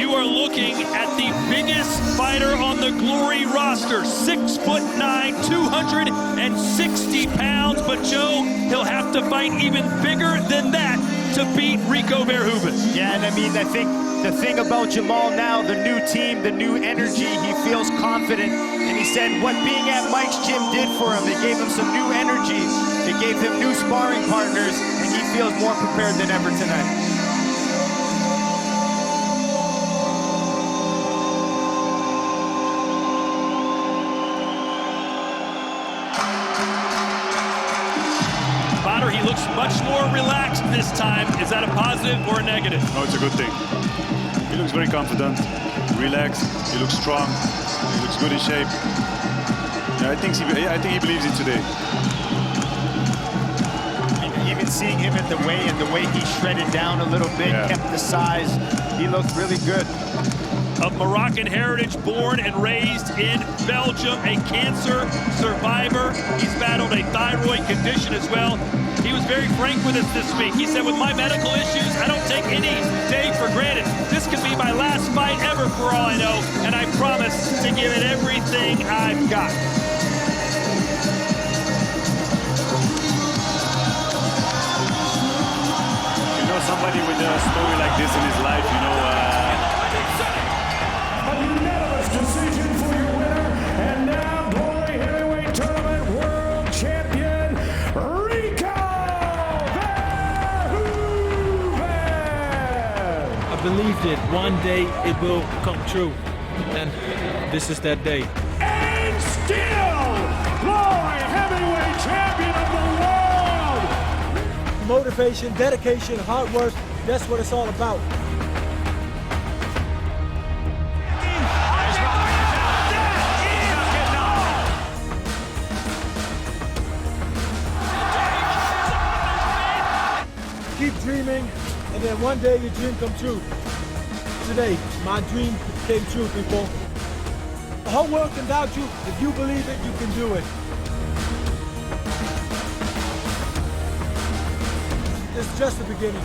You are looking at the biggest fighter on the Glory roster, 6'9", 260 pounds. But Joe, he'll have to fight even bigger than that to beat Rico Verhoeven. Yeah, and I mean, I think the thing about Jamal now, the new team, the new energy, he feels confident. And he said what being at Mike's gym did for him, it gave him some new energy. It gave him new sparring partners, and he feels more prepared than ever tonight. He looks much more relaxed this time. Is that a positive or a negative? No, it's a good thing. He looks very confident, relaxed. He looks strong. He looks good in shape. Yeah, I think he believes it today. Even seeing him at the weigh-in, the way he shredded down a little bit, kept the size, he looked really good. Of Moroccan heritage, born and raised in Belgium, a cancer survivor. He's battled a thyroid condition as well. He was very frank with us this week. He said, with my medical issues, I don't take any day for granted. This could be my last fight ever for all I know, and I promise to give it everything I've got. You know, somebody with a story like this in his life, you know, decision for your winner, and now Glory Heavyweight Tournament World Champion, Rico Verhoeven! I believe that one day it will come true, and this is that day. And still, Glory Heavyweight Champion of the world! Motivation, dedication, hard work, that's what it's all about. Keep dreaming, and then one day your dream come true. Today, my dream came true, people. The whole world can doubt you. If you believe it, you can do it. It's just the beginning.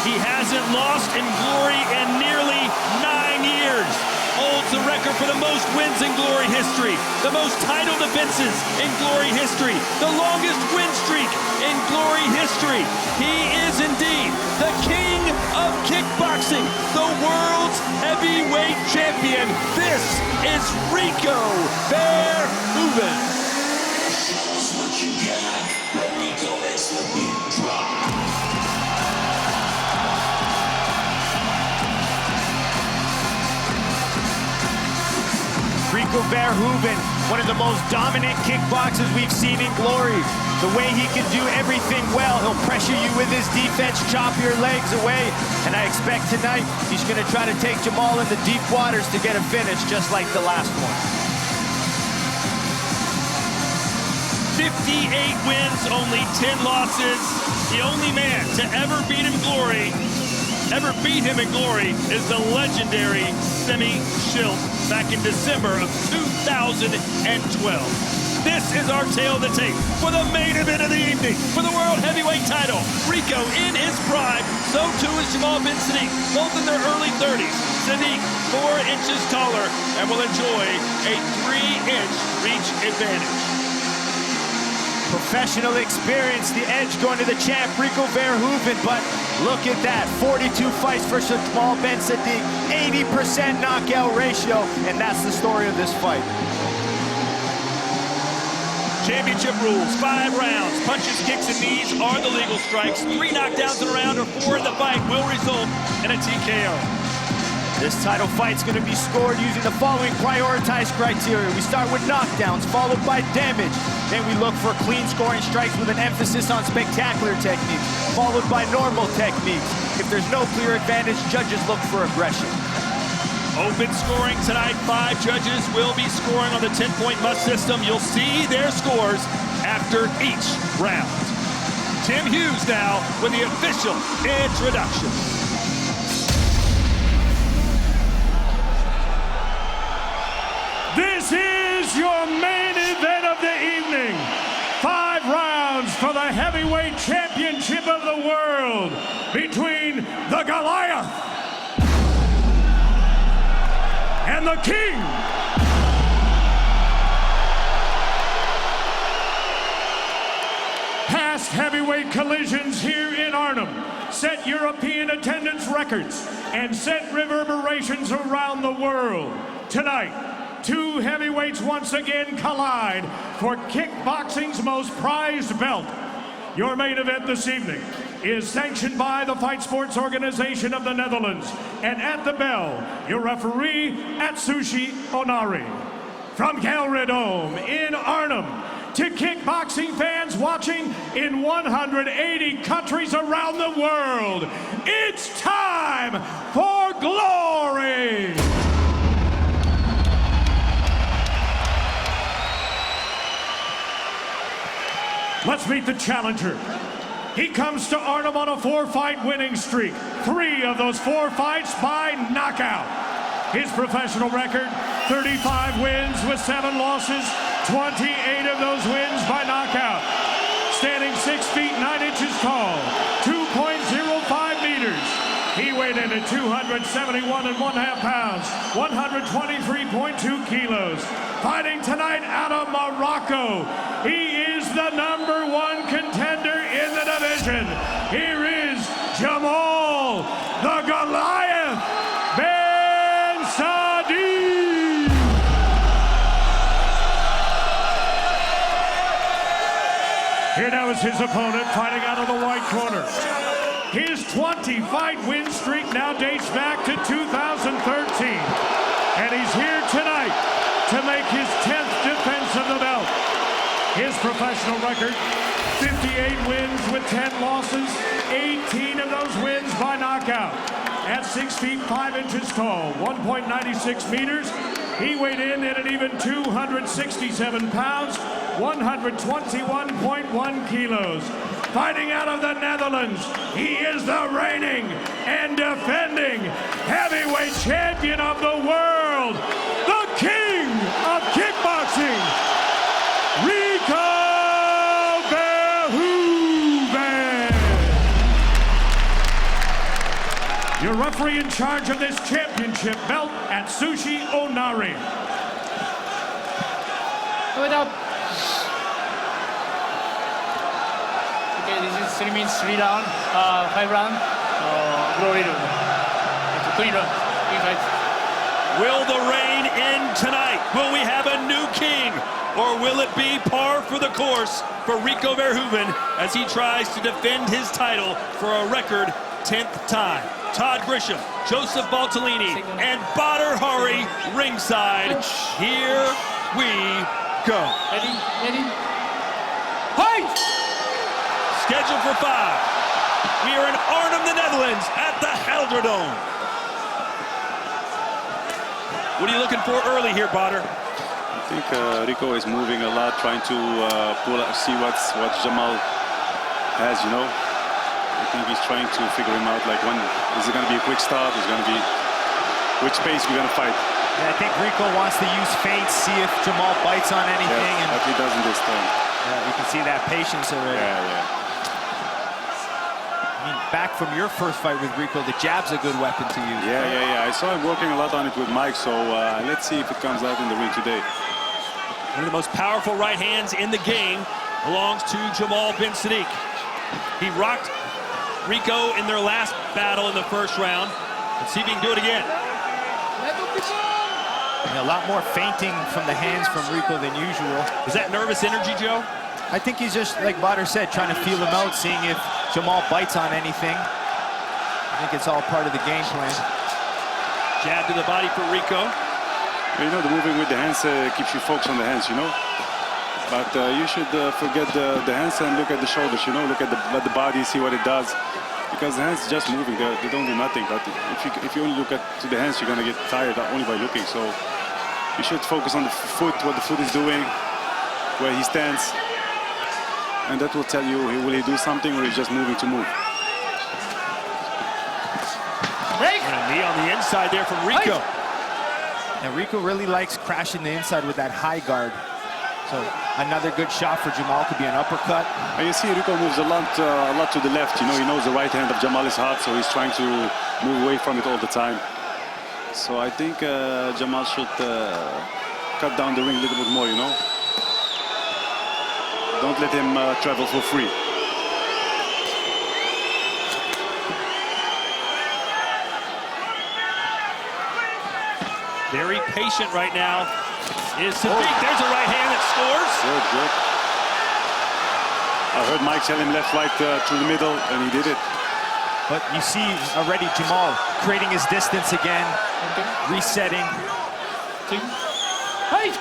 He hasn't lost in Glory in nearly 9 years. Holds the record for the most wins in Glory history, the most title defenses in Glory history, the longest win streak in Glory history. He is indeed the king of kickboxing, the world's heavyweight champion. This is Rico Verhoeven. Rico Verhoeven, one of the most dominant kickboxers we've seen in Glory. The way he can do everything well, he'll pressure you with his defense, chop your legs away, and I expect tonight he's going to try to take Jamal in the deep waters to get a finish, just like the last one. 58 wins, only 10 losses. The only man to ever beat him in glory is the legendary Semi Schilt back in December of 2012. This is our tale of the tape for the main event of the evening for the World Heavyweight title. Rico in his prime, so too is Jamal bin Saddik, both in their early 30s. Saddik 4 inches taller and will enjoy a 3-inch reach advantage. Professional experience, the edge going to the champ, Rico Verhoeven, but look at that, 42 fights for Jamal bin Saddik, 80% knockout ratio, and that's the story of this fight. Championship rules, 5 rounds. Punches, kicks, and knees are the legal strikes. 3 knockdowns in a round or 4 in the fight will result in a TKO. This title fight's going to be scored using the following prioritized criteria. We start with knockdowns, followed by damage. Then we look for clean scoring strikes with an emphasis on spectacular techniques, followed by normal techniques. If there's no clear advantage, judges look for aggression. Open scoring tonight. 5 judges will be scoring on the 10-point must system. You'll see their scores after each round. Tim Hughes now with the official introduction. This is your main event of the evening. 5 rounds for the heavyweight championship of the world between the Goliath and the King. Past heavyweight collisions here in Arnhem set European attendance records and set reverberations around the world. Tonight, 2 heavyweights once again collide for kickboxing's most prized belt. Your main event this evening is sanctioned by the Fight Sports Organization of the Netherlands, and at the bell, your referee, Atsushi Onari. From Gelredome in Arnhem to kickboxing fans watching in 180 countries around the world, it's time for glory! Let's meet the challenger. He comes to Arnhem on a 4-fight winning streak. 3 of those 4 fights by knockout. His professional record, 35 wins with 7 losses, 28 of those wins by knockout. Standing 6 feet 9 inches tall, 2.05 meters. He weighed in at 271.5 pounds, 123.2 kilos. Fighting tonight out of Morocco, he is the #1 contender in the division. Here is Jamal, the Goliath, bin Saddik. Here now is his opponent fighting out of the white corner. His 20-fight win streak now dates back to 2013. And he's here tonight to make his 10th defense of the belt. His professional record, 58 wins with 10 losses, 18 of those wins by knockout. At 6 feet 5 inches tall, 1.96 meters, he weighed in at an even 267 pounds, 121.1 kilos. Fighting out of the Netherlands, he is the reigning and defending heavyweight champion of the world, the King of Kickboxing, Rico Verhoeven. Your referee in charge of this championship belt, Atsushi Onari. Put up. Okay, this is 3 minutes, 3 round, 5 round, glory round. It's a 3 round, 3 fights. Will the reign end tonight? Will we have a new king? Or will it be par for the course for Rico Verhoeven as he tries to defend his title for a record 10th time. Todd Grisham, Joseph Baltellini, and Badr Hari ringside. Here we go. Ready? Ready? Fight! Scheduled for 5. We are in Arnhem, the Netherlands, at the Helder-Dome. What are you looking for early here, Badr? I think Rico is moving a lot, trying to see what Jamal has, you know. I think he's trying to figure him out, like, when is it going to be a quick start? Is it going to be which pace we're going to fight? Yeah, I think Rico wants to use feints, see if Jamal bites on anything. Yeah, and but he doesn't this time. yeah, you can see that patience already. Yeah. I mean, back from your first fight with Rico, the jab's a good weapon to use. Yeah. I saw him working a lot on it with Mike, so let's see if it comes out in the ring today. One of the most powerful right hands in the game belongs to Jamal bin Saddik. He rocked Rico in their last battle in the first round. Let's see if he can do it again. And a lot more feinting from the hands from Rico than usual. Is that nervous energy, Joe? I think he's just, like Badr said, trying to feel him out, seeing if Jamal bites on anything. I think it's all part of the game plan. Jab to the body for Rico. You know, the moving with the hands keeps you focused on the hands, you know. But you should forget the hands and look at the shoulders, you know. Look at the body, see what it does. Because the hands are just moving, they don't do nothing. But if you only look to the hands, you're going to get tired only by looking. So you should focus on the foot, what the foot is doing, where he stands. And that will tell you, will he do something or he's just moving to move. And a knee on the inside there from Rico. And Rico really likes crashing the inside with that high guard. So another good shot for Jamal could be an uppercut. And you see Rico moves a lot to the left. You know, he knows the right hand of Jamal is hot, so he's trying to move away from it all the time. So I think Jamal should cut down the ring a little bit more, you know. Don't let him travel for free. Very patient right now is Saddik. There's a right hand that scores. Good. I heard Mike tell him left, right through the middle, and he did it. But you see already Jamal creating his distance again, resetting. Fight!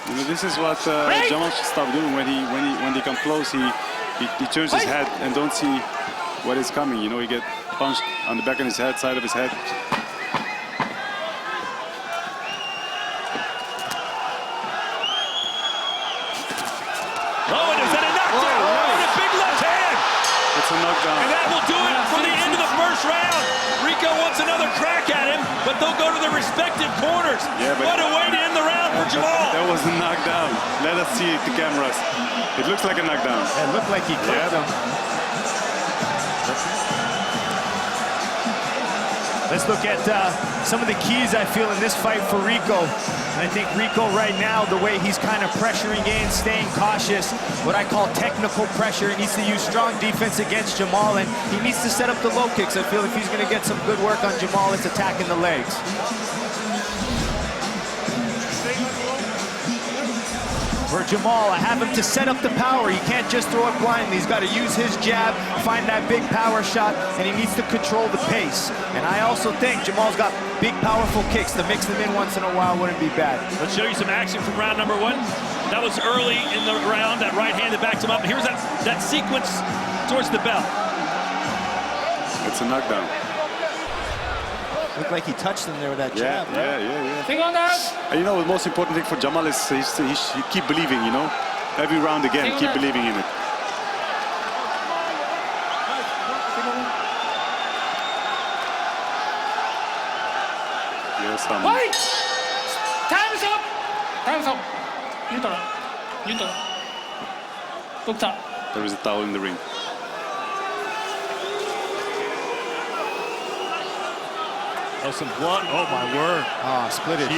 You know, this is what Jamal should stop doing when they come close. He turns his head and don't see what is coming. You know, he get punched on the back of his head, side of his head. Oh, and is that a knockdown? Oh, and a big left hand. It's a knockdown. And that will do it for the end of the first round. Rico wants another crack at him, but they'll go to their respective corners. Yeah, but what a way to end the round for Jamal. That was a knockdown. Let us see the cameras. It looks like a knockdown. It looked like he clipped him. Let's look at some of the keys I feel in this fight for Rico. And I think Rico right now, the way he's kind of pressuring in, staying cautious, what I call technical pressure. He needs to use strong defense against Jamal, and he needs to set up the low kicks. I feel if he's going to get some good work on Jamal, it's attacking the legs. For Jamal, I have him to set up the power. He can't just throw it blindly. He's got to use his jab, find that big power shot, and he needs to control the pace. And I also think Jamal's got big, powerful kicks. To mix them in once in a while wouldn't be bad. Let's show you some action from round number 1. That was early in the round, that right hand that backed him up. Here's that sequence towards the bell. It's a knockdown. Looked like he touched him there with that jab. Yeah. Think on that. And you know, the most important thing for Jamal is he keep believing, you know. Every round again, keep believing in it. Yes, Wait! Time's up! Time's up. Neutral. Doctor. there is a towel in the ring. Oh, some blood. Oh, my word. Oh, split it.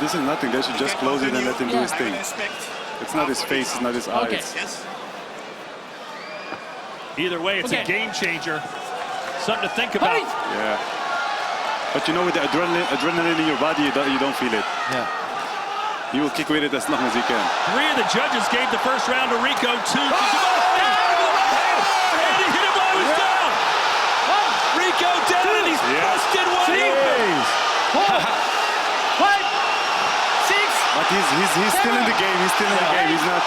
This is nothing. They should just close it and let him do his thing. It's not his face, it's not his eyes. Either way, it's a game changer Something to think about. Yeah. But you know, with the adrenaline in your body, you don't feel it. Yeah. You will kick with it as long as you can. 3 of the judges gave the first round to Rico, 2 to Jamal. And he hit him while he was down. Rico down, and he's busted wide open. But he's still in the game. He's still in the game. He's not.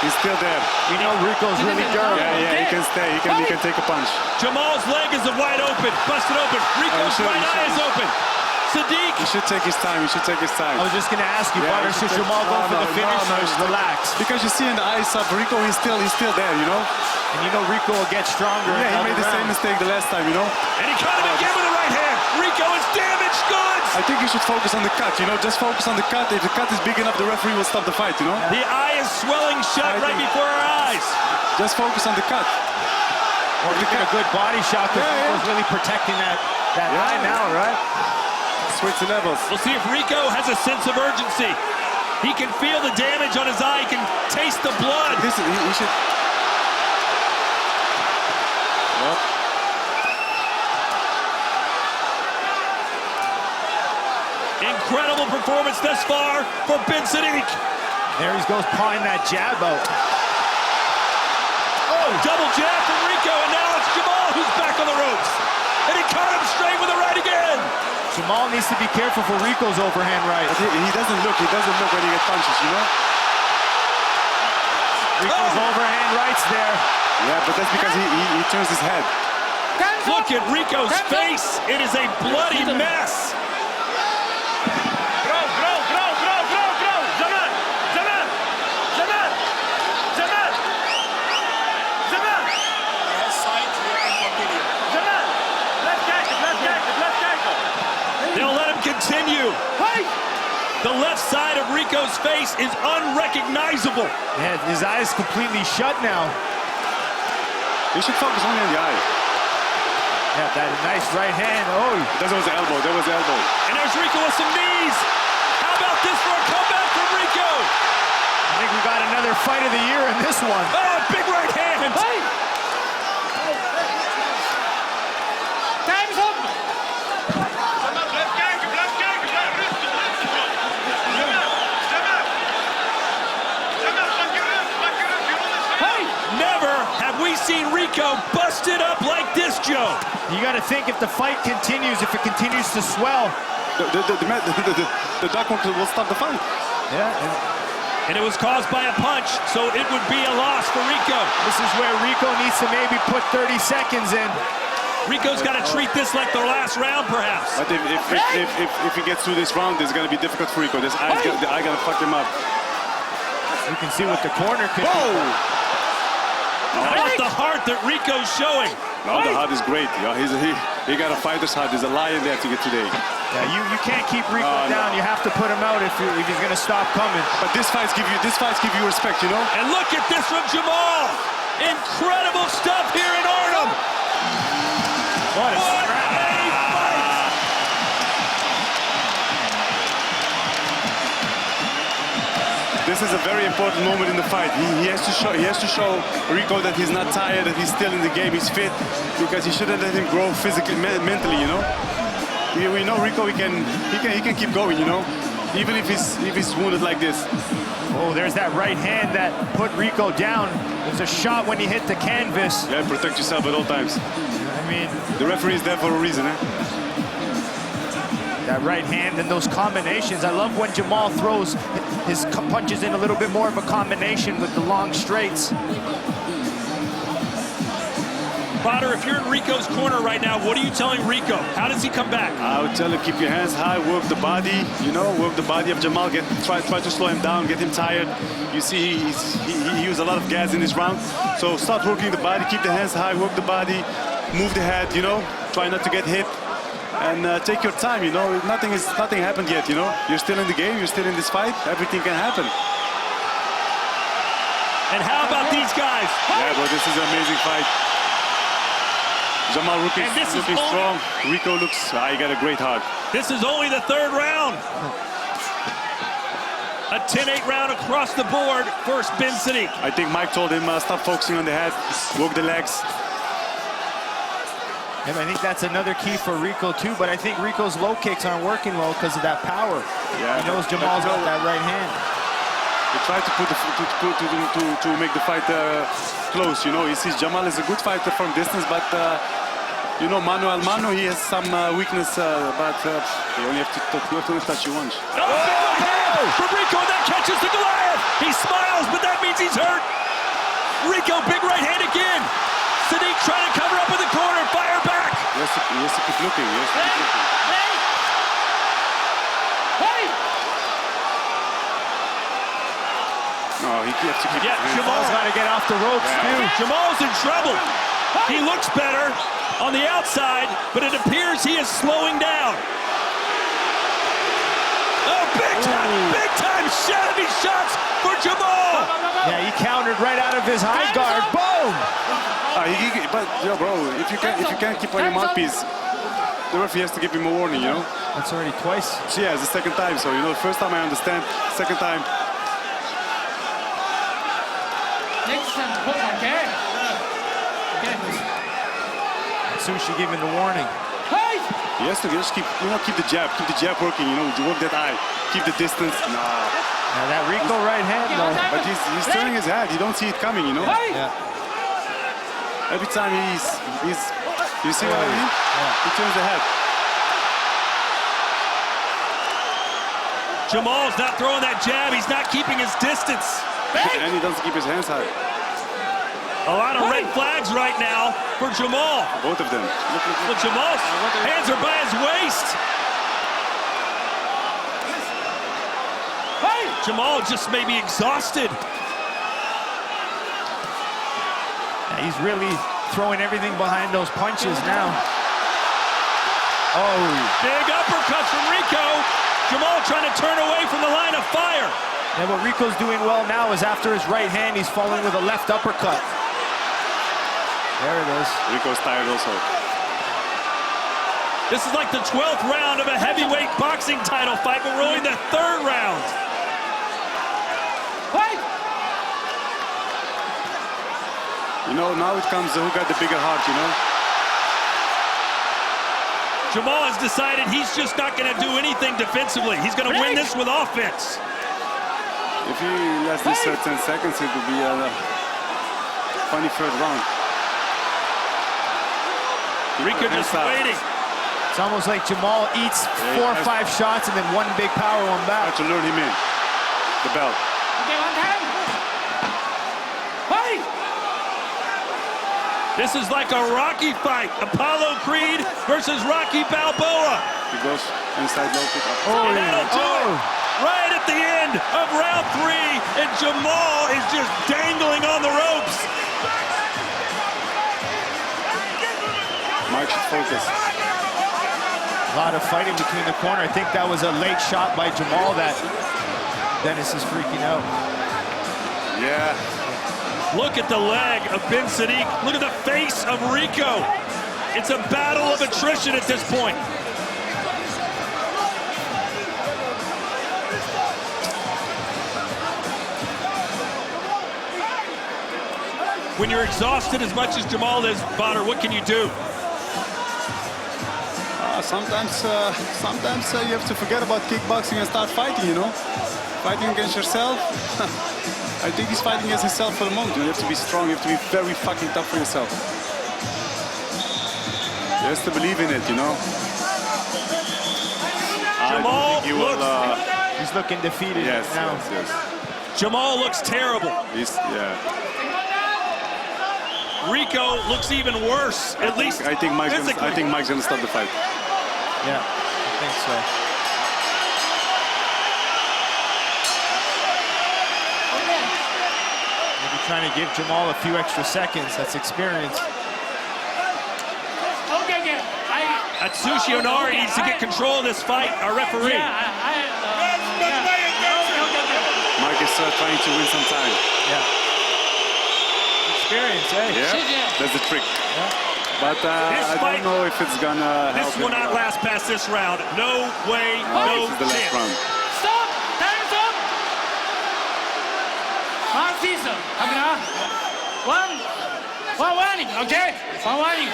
He's still there. We know Rico's really durable. Yeah, he can stay. He can take a punch. Jamal's leg is wide open, busted open. Rico's right eye is open. Saddik. He should take his time. He should take his time. I was just going to ask you, Butter, should Jamal go for the finish or relax? Because you see in the eyes of Rico, he's still there, you know? And you know Rico will get stronger. Yeah, he made the same mistake the last time, you know? And he caught him again with the right hand. Rico is damaged goods. I think you should focus on the cut, you know? Just focus on the cut. If the cut is big enough, the referee will stop the fight, you know? The eye is swelling shut right before our eyes. Just focus on the cut. Or you get a good body shot because Rico's really protecting that eye now, right? Switch the levels. We'll see if Rico has a sense of urgency. He can feel the damage on his eye. He can taste the blood. Listen, he should... Yep. Incredible performance thus far for Ben Saddik. There he goes, pawing that jab out. Oh, double jab from Rico, and now it's Jamal who's back on the ropes. And he caught him straight with the right again. Jamal needs to be careful for Rico's overhand right. But he doesn't look. He doesn't look when he gets punches, you know? Rico's overhand right's there. Yeah, but that's because he turns his head. Look at Rico's face. It is a bloody mess. They'll let him continue. The left side of Rico's face is unrecognizable. Yeah, his eye's completely shut now. You should focus only on the eye. Yeah, that nice right hand. Oh, That was the elbow. That was the elbow. And there's Rico with some knees. How about this for a comeback from Rico? I think we got another fight of the year in this one. Oh, a big right hand. Time's up. Never have we seen Rico busted up like this, Joe. You got to think if the fight continues, if it continues to swell. The duck will stop the fight. Yeah. And it was caused by a punch, so it would be a loss for Rico. This is where Rico needs to maybe put 30 seconds in. Rico's got to treat this like the last round, perhaps. But if he gets through this round, it's going to be difficult for Rico. The eye going to fuck him up. You can see what the corner could do. How about the heart that Rico's showing? No, the heart is great. Yeah, he got a fighter's heart. There's a lion there to get today. Yeah, you can't keep Rico down. You have to put him out if he's going to stop coming. But this fights give you respect, you know? And look at this from Jamal. Incredible stuff here in Arnhem. What a What scrap. a fight. This is a very important moment in the fight. He has to show Rico that he's not tired, that he's still in the game, he's fit, because he shouldn't let him grow physically, mentally, you know? We know Rico, he can keep going, you know? Even if he's wounded like this. Oh, there's that right hand that put Rico down. There's a shot when he hit the canvas. Yeah, protect yourself at all times. I mean, the referee is there for a reason, eh? That right hand and those combinations. I love when Jamal throws his punches in a little bit more of a combination with the long straights. Potter, if you're in Rico's corner right now, what are you telling Rico? How does he come back? I would tell him keep your hands high, work the body, you know, work the body of Jamal, try to slow him down, get him tired. You see he used a lot of gas in this round. So start working the body, keep the hands high, work the body, move the head, you know, try not to get hit. And take your time, you know, nothing happened yet, you know. You're still in the game, you're still in this fight, everything can happen. And how about these guys? Yeah, but this is an amazing fight. Jamal looking strong. Rico looks, he got a great heart. This is only the third round. A 10-8 round across the board for Ben Saddik. I think Mike told him, stop focusing on the head, work the legs. And I think that's another key for Rico too, but I think Rico's low kicks aren't working well because of that power. Yeah, he knows Jamal's got that right hand. He tried to to make the fight close. You know, he sees Jamal is a good fighter from distance, but you know, mano al mano, he has some weakness. But you only have to touch you once. Oh, from Rico, that catches the Goliath. He smiles, but that means he's hurt. Rico, big right hand again. Saddik trying to cover up in the corner, fire back. He has to keep looking. He has to keep looking. No, he has to keep. Yeah, Jamal's got to get off the ropes too. Jamal's in trouble. He looks better on the outside, but it appears he is slowing down. Oh, big time shabby shots for Jamal. Yeah, he countered right out of his high guard. Boom! But yo, bro, if you can't keep on your mouthpiece, the referee has to give him a warning. You know. That's already twice. So yeah, it's the second time. So you know, the first time I understand. Second time. Next time, okay? Okay. Sushi giving the warning. He has to just keep the jab working. You know, work that eye, keep the distance. Nah. Now that Rico right hand though. But he's turning his head. You don't see it coming. You know. Yeah. Every time he's you see what I mean? Yeah. He turns the head. Jamal's not throwing that jab. He's not keeping his distance. And he doesn't keep his hands high. A lot of red flags right now for Jamal. Both of them. Look. Well, Jamal's hands are by his waist. Jamal just may be exhausted. Yeah, he's really throwing everything behind those punches now. Oh. Big uppercut from Rico. Jamal trying to turn away from the line of fire. And what Rico's doing well now is after his right hand, he's following with a left uppercut. There it is. Rico's tired also. This is like the 12th round of a heavyweight boxing title fight, but we're only in the 3rd round. You know, now it comes who got the bigger heart, you know? Jamal has decided he's just not going to do anything defensively. He's going to win this with offense. If he lets this 10 seconds, it will be a funny 3rd round. Rico just waiting. It's almost like Jamal eats 4 or 5 shots and then one big power one I back. have to lure him in. The belt. Okay, one time. This is like a Rocky fight. Apollo Creed versus Rocky Balboa. He goes inside low kick. And that'll do it. Right at the end of round 3, and Jamal is just dangling on the ropes. Mike should focus. A lot of fighting between the corner. I think that was a late shot by Jamal that Dennis is freaking out. Yeah. Look at the leg of Ben Saddik. Look at the face of Rico. It's a battle of attrition at this point. When you're exhausted as much as Jamal is, Bonner, what can you do? Sometimes you have to forget about kickboxing and start fighting, you know? Fighting against yourself. I think he's fighting against himself for the moment. You have to be strong. You have to be very fucking tough for yourself. He has to believe in it, you know? Jamal he's looking defeated now. Yes. Jamal looks terrible. Yeah. Rico looks even worse, at least I think Mike's gonna stop the fight. Yeah, I think so. Maybe trying to give Jamal a few extra seconds. That's experience. Okay. Atsushi Onari needs to get control of this fight, our referee. Mike is trying to win some time. Yeah. Experience, eh? Yeah, that's the trick. Yeah. But I don't know if it's gonna help. This will not last past this round. No way, no this is the last chance. round. Stop! Time's up! One season. One warning, okay? One warning.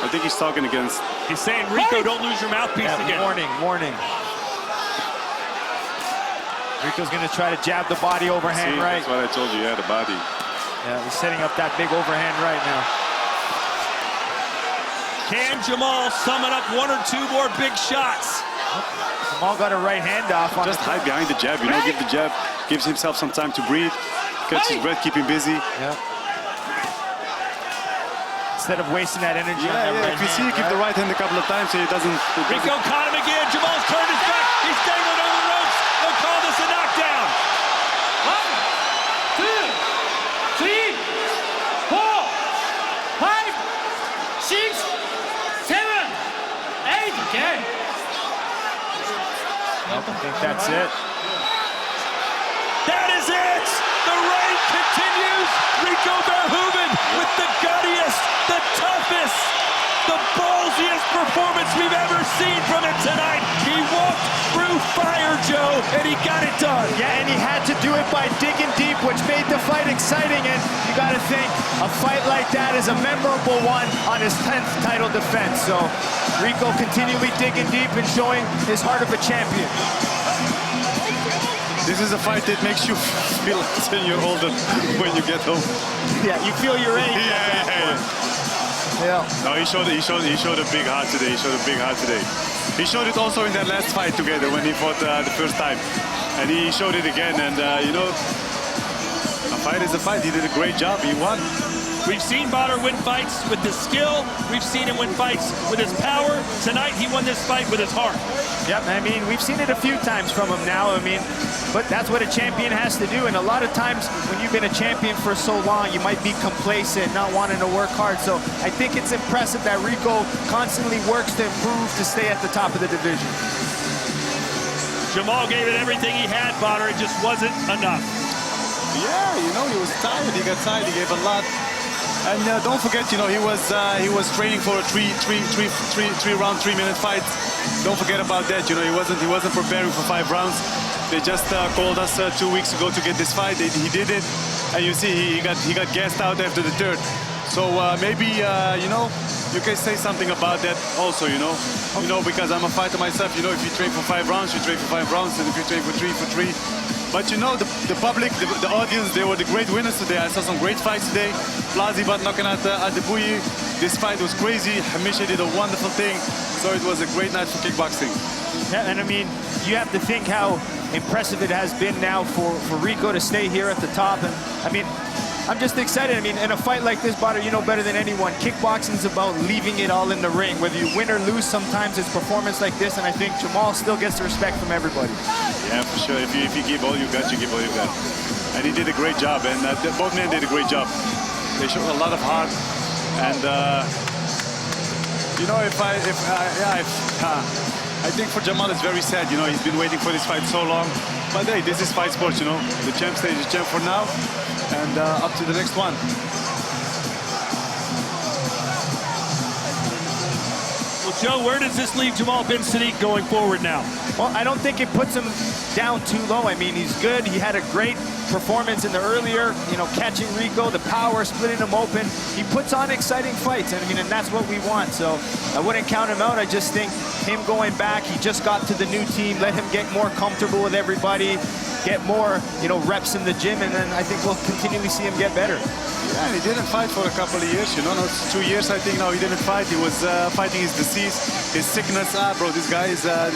I think he's talking against. He's saying, Rico, don't lose your mouthpiece again. Warning, warning. Rico's gonna try to jab the body overhand right. That's what I told you, yeah, the body. Yeah, he's setting up that big overhand right now. Can Jamal summon up one or two more big shots? Jamal got a right hand off. Just hide behind the jab, you know, give the jab, gives himself some time to breathe, catch his breath, keep him busy. Yeah. Instead of wasting that energy on that right if you see, hand, give the right hand a couple of times so he doesn't... Rico caught him again. Jamal's turned his back. He's dangling over the ropes. They'll call this a knockdown. 1, 2, 3, 4, 5, 6, 7, 8. Okay. I think that's it. That is it. The reign continues. Rico Verhoeven with the guttiest, the toughest, the ballsiest performance we've ever seen from him tonight. He walked through fire, Joe, and he got it done. Yeah, and he had to do it by digging deep, which made the fight exciting. And you got to think, a fight like that is a memorable one on his 10th title defense. So Rico continually digging deep and showing his heart of a champion. This is a fight that makes you feel like 10 years older when you get home. Yeah, you feel your age. Yeah. No, he showed a big heart today. He showed a big heart today. He showed it also in that last fight together when he fought the first time, and he showed it again. And you know, a fight is a fight. He did a great job. He won. We've seen Badr win fights with his skill. We've seen him win fights with his power. Tonight, he won this fight with his heart. Yep, I mean, we've seen it a few times from him now. I mean, but that's what a champion has to do. And a lot of times when you've been a champion for so long, you might be complacent, not wanting to work hard. So I think it's impressive that Rico constantly works to improve to stay at the top of the division. Jamal gave it everything he had, Badr. It just wasn't enough. Yeah, you know, he was tired. He got tired. He gave a lot. And don't forget, you know, he was training for a three-round, 3-minute fight. Don't forget about that. You know, he wasn't preparing for 5 rounds. They just called us 2 weeks ago to get this fight. He did it, and you see he got gassed out after the third. So maybe you know, you can say something about that also. You know, because I'm a fighter myself. You know, if you train for 5 rounds, you train for 5 rounds, and if you train for 3. But you know, the public, the audience, they were the great winners today. I saw some great fights today. Plazibat knocking out Adebuyi. This fight was crazy. Hamisha did a wonderful thing. So it was a great night for kickboxing. Yeah, and I mean, you have to think how impressive it has been now for Rico to stay here at the top. And I mean, I'm just excited. I mean, in a fight like this, Badr, you know better than anyone, kickboxing is about leaving it all in the ring. Whether you win or lose, sometimes it's performance like this, and I think Jamal still gets the respect from everybody. Yeah, for sure. If you give all you got, you give all you got. And he did a great job, and both men did a great job. They showed a lot of heart, and you know, I think for Jamal it's very sad. You know, he's been waiting for this fight so long. But hey, this is fight sports. You know, the champ stays the champ for now, and up to the next one. Well, Joe, where does this leave Jamal bin Saddik going forward now? Well, I don't think it puts him down too low. I mean, he's good. He had a great performance in the earlier, you know, catching Rico, the power, splitting him open. He puts on exciting fights, and I mean, and that's what we want. So I wouldn't count him out. I just think him going back, he just got to the new team, let him get more comfortable with everybody, get more, you know, reps in the gym, and then I think we'll continually see him get better. Yeah, and he didn't fight for a couple of years, you know. No, it's 2 years, I think. Now he didn't fight. He was fighting his disease, his sickness. Bro, this guy is a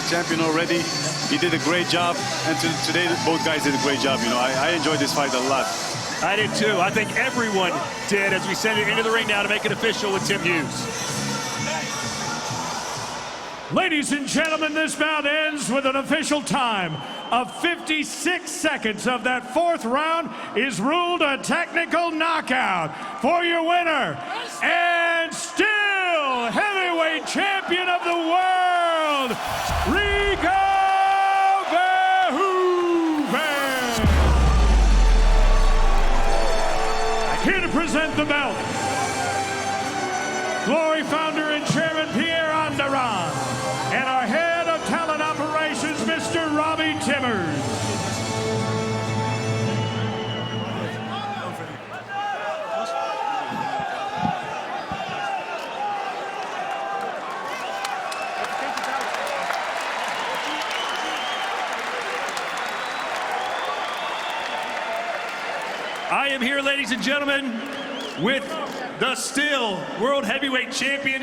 champion already. He did a great job, and today both guys did a great job. You know, I enjoyed this fight a lot. I did too. I think everyone did as we send it into the ring now to make it official with Tim Hughes. Ladies and gentlemen, this bout ends with an official time of 56 seconds of that 4th round is ruled a technical knockout for your winner and still heavyweight champion of the world, Rico Verhoeven. Here to present the belt, Glory founder and chairman Pierre Andaran, and our head of talent operations, Mr. Robbie Timmers. I am here, ladies and gentlemen, with the still world heavyweight champion.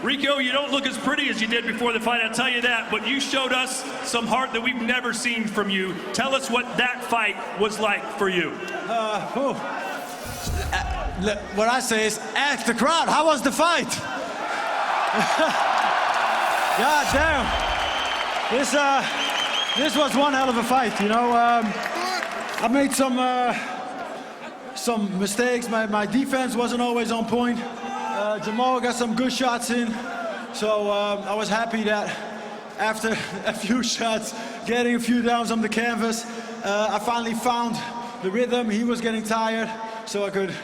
Rico, you don't look as pretty as you did before the fight, I'll tell you that, but you showed us some heart that we've never seen from you. Tell us what that fight was like for you. What I say is, ask the crowd, how was the fight? God damn. This was one hell of a fight, you know. I made some mistakes. My defense wasn't always on point. Jamal got some good shots in. So I was happy that after a few shots, getting a few downs on the canvas, I finally found the rhythm. He was getting tired, so I could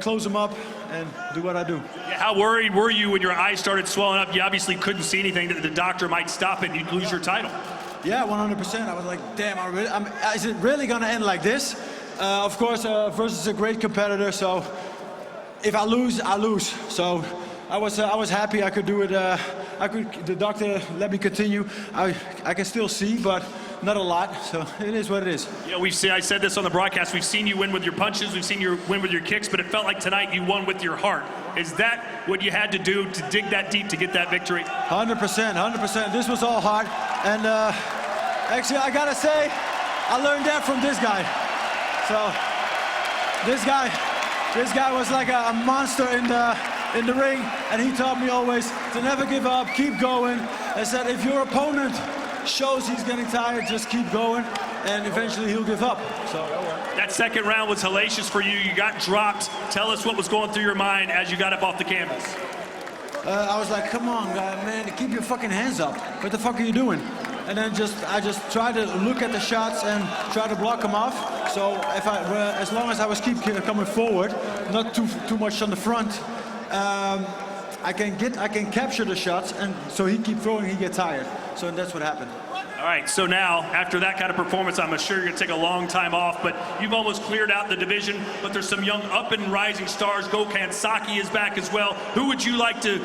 close him up and do what I do. Yeah, how worried were you when your eyes started swelling up? You obviously couldn't see anything, that the doctor might stop it and you'd lose your title. Yeah, 100%. I was like, damn, is it really gonna end like this? Of course, versus a great competitor, so if I lose, I lose. So I was happy I could do it. The doctor let me continue. I can still see, but not a lot, so it is what it is. Yeah, I said this on the broadcast, we've seen you win with your punches, we've seen you win with your kicks, but it felt like tonight you won with your heart. Is that what you had to do to dig that deep to get that victory? 100%, 100%. This was all hard, and actually I gotta say, I learned that from this guy. So this guy was like a monster in the ring, and he taught me always to never give up, keep going. I said, if your opponent shows he's getting tired, just keep going, and eventually he'll give up. So that second round was hellacious for you. You got dropped. Tell us what was going through your mind as you got up off the canvas. I was like, come on, man, keep your fucking hands up. What the fuck are you doing? And then I just tried to look at the shots and try to block them off. So as long as I was keep coming forward, not too much on the front, I can capture the shots, and so he keep throwing, he get tired. So that's what happened. All right, so now, after that kind of performance, I'm sure you're gonna take a long time off, but you've almost cleared out the division, but there's some young up and rising stars. Gokhan Saki is back as well. Who would you like to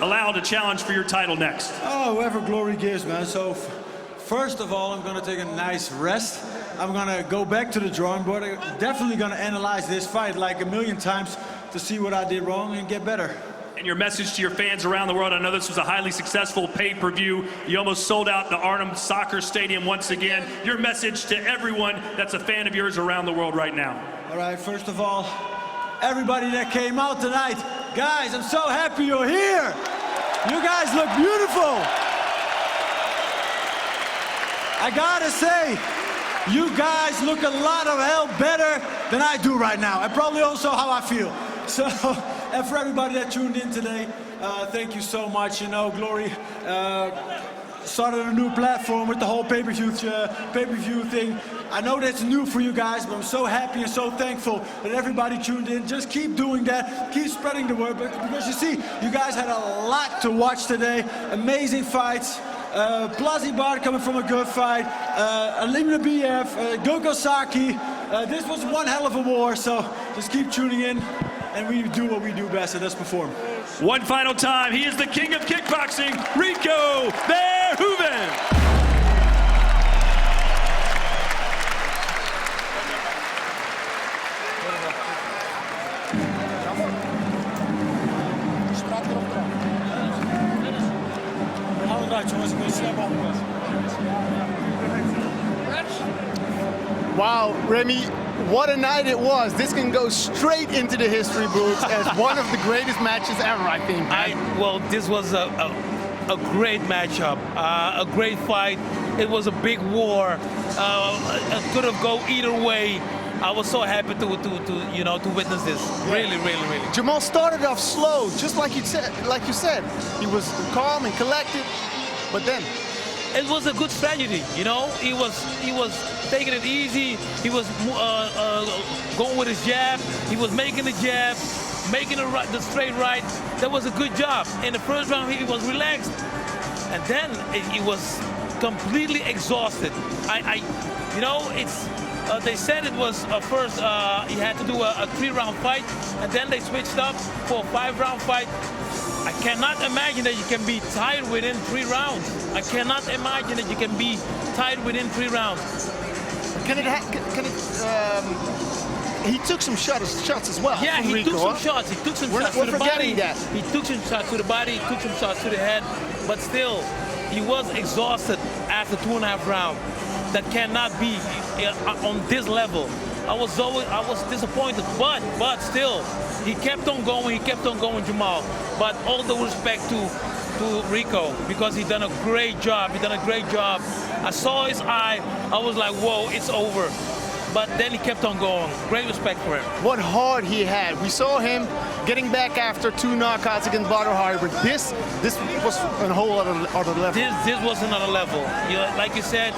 allow to challenge for your title next? Oh, whoever glory gives, man. So first of all, I'm gonna take a nice rest. I'm gonna go back to the drawing board. I'm definitely gonna analyze this fight like a million times to see what I did wrong and get better. And your message to your fans around the world, I know this was a highly successful pay-per-view. You almost sold out the Arnhem Soccer Stadium once again. Your message to everyone that's a fan of yours around the world right now. All right, first of all, everybody that came out tonight, guys, I'm so happy you're here. You guys look beautiful. I gotta say, you guys look a lot of hell better than I do right now, and probably also how I feel. So, and for everybody that tuned in today, thank you so much. You know, Glory started a new platform with the whole pay-per-view thing. I know that's new for you guys, but I'm so happy and so thankful that everybody tuned in. Just keep doing that, keep spreading the word, because you see, you guys had a lot to watch today. Amazing fights. Plazi Bar coming from a good fight. Alimna BF, Gokhan Saki. This was one hell of a war, so just keep tuning in. And we do what we do best, and that's perform. One final time, he is the king of kickboxing, Rico Verhoeven. Wow, Remy, what a night it was. This can go straight into the history books as one of the greatest matches ever, I think. Well, this was a great matchup, a great fight. It was a big war. It could have gone either way. I was so happy to witness this. Really, really, really. Jamal started off slow, just like you said. He was calm and collected, but then it was a good strategy, you know. He was taking it easy. He was going with his jab. He was making the jab, making the straight right. That was a good job. In the first round, he was relaxed, and then he was completely exhausted. You know, they said it was first he had to do a 3-round fight, and then they switched up for a 5-round fight. I cannot imagine that you can be tired within 3 rounds. I cannot imagine that you can be tired within 3 rounds. he took some shots as well. Yeah, from he Rico, took some shots. He took some shots we're to the body. forgetting that. He took some shots to the body. He took some shots to the head. But still, he was exhausted after 2.5 rounds. That cannot be on this level. I was disappointed, but still, he kept on going. He kept on going, Jamal. But all the respect to Rico, because he done a great job. He done a great job. I saw his eye. I was like, whoa, it's over. But then he kept on going. Great respect for him. What heart he had. We saw him getting back after 2 knockouts against Badr Hari, but this was on a whole other level. This was another level. You know, like you said,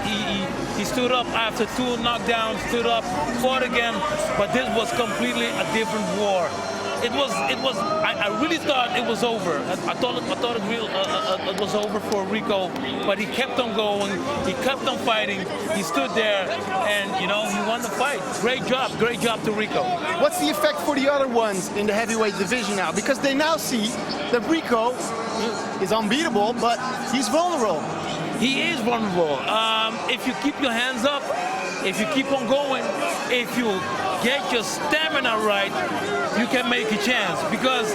he stood up after 2 knockdowns, stood up, fought again, but this was completely a different war. I really thought it was over. I thought it was over for Rico, but he kept on going. He kept on fighting. He stood there, and you know, he won the fight. Great job to Rico. What's the effect for the other ones in the heavyweight division now? Because they now see that Rico is unbeatable, but he's vulnerable. He is vulnerable. If you keep your hands up, if you keep on going, if you get your stamina right, you can make a chance. Because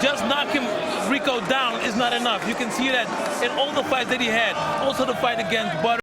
just knocking Rico down is not enough. You can see that in all the fights that he had. Also the fight against Badr